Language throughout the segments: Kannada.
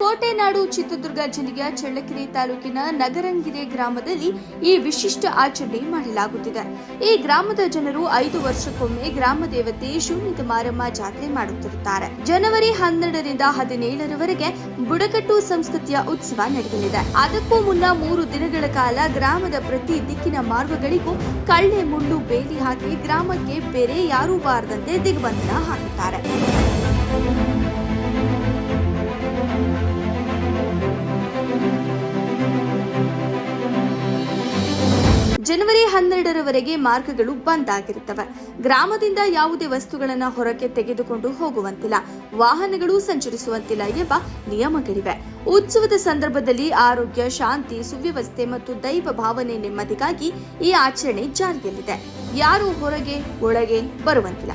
ಕೋಟೆನಾಡು ಚಿತ್ರದುರ್ಗ ಜಿಲ್ಲೆಯ ಚಳ್ಳಕೆರೆ ತಾಲೂಕಿನ ನಗರಂಗೆರೆ ಗ್ರಾಮದಲ್ಲಿ ಈ ವಿಶಿಷ್ಟ ಆಚರಣೆ ಮಾಡಲಾಗುತ್ತಿದೆ. ಈ ಗ್ರಾಮದ ಜನರು 5 ವರ್ಷಕ್ಕೊಮ್ಮೆ ಗ್ರಾಮ ದೇವತೆ ಶೂನ್ಯದ ಮಾರಮ್ಮ ಜಾತ್ರೆ ಮಾಡುತ್ತಿರುತ್ತಾರೆ. ಜನವರಿ 12ರಿಂದ 17ರವರೆಗೆ ಬುಡಕಟ್ಟು ಸಂಸ್ಕೃತಿಯ ಉತ್ಸವ ನಡೆಯಲಿದೆ. ಅದಕ್ಕೂ ಮುನ್ನ 3 ದಿನಗಳ ಕಾಲ ಗ್ರಾಮದ ಪ್ರತಿ ದಿಕ್ಕಿನ ಮಾರ್ಗಗಳಿಗೂ ಕಳ್ಳೆ ಮುಳ್ಳು ಬೇಲಿ ಹಾಕಿ ಗ್ರಾಮಕ್ಕೆ ಬೇರೆ ಯಾರೂ ಬಾರದಂತೆ ದಿಗ್ಬಂಧನ ಹಾಕುತ್ತಾರೆ. ಜನವರಿ 12ರವರೆಗೆ ಮಾರ್ಗಗಳು ಬಂದ್ ಆಗಿರುತ್ತವೆ. ಗ್ರಾಮದಿಂದ ಯಾವುದೇ ವಸ್ತುಗಳನ್ನು ಹೊರಕ್ಕೆ ತೆಗೆದುಕೊಂಡು ಹೋಗುವಂತಿಲ್ಲ, ವಾಹನಗಳು ಸಂಚರಿಸುವಂತಿಲ್ಲ ಎಂಬ ನಿಯಮಗಳಿವೆ. ಉತ್ಸವದ ಸಂದರ್ಭದಲ್ಲಿ ಆರೋಗ್ಯ, ಶಾಂತಿ, ಸುವ್ಯವಸ್ಥೆ ಮತ್ತು ದೈವ ಭಾವನೆ ನೆಮ್ಮದಿಗಾಗಿ ಈ ಆಚರಣೆ ಜಾರಿಯಲ್ಲಿದೆ. ಯಾರೂ ಹೊರಗೆ ಒಳಗೆ ಬರುವಂತಿಲ್ಲ.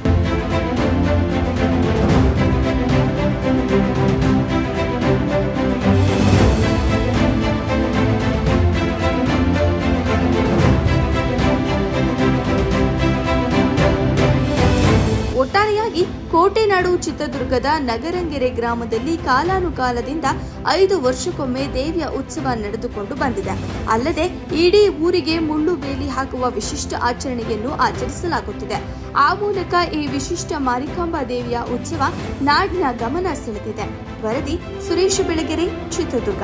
ಒಟ್ಟಾರೆಯಾಗಿ ಕೋಟೆನಾಡು ಚಿತ್ರದುರ್ಗದ ನಗರಂಗೆರೆ ಗ್ರಾಮದಲ್ಲಿ ಕಾಲಾನುಕಾಲದಿಂದ 5 ವರ್ಷಕ್ಕೊಮ್ಮೆ ದೇವಿಯ ಉತ್ಸವ ನಡೆದುಕೊಂಡು ಬಂದಿದೆ. ಅಲ್ಲದೆ ಇಡೀ ಊರಿಗೆ ಮುಳ್ಳು ಬೇಲಿ ಹಾಕುವ ವಿಶಿಷ್ಟ ಆಚರಣೆಯನ್ನು ಆಚರಿಸಲಾಗುತ್ತಿದೆ. ಆ ಮೂಲಕ ಈ ವಿಶಿಷ್ಟ ಮಾರಿಕಾಂಬಾ ದೇವಿಯ ಉತ್ಸವ ನಾಡಿನ ಗಮನ ಸೆಳೆದಿದೆ. ವರದಿ ಸುರೇಶ್ ಬೆಳಗೆರೆ, ಚಿತ್ರದುರ್ಗ.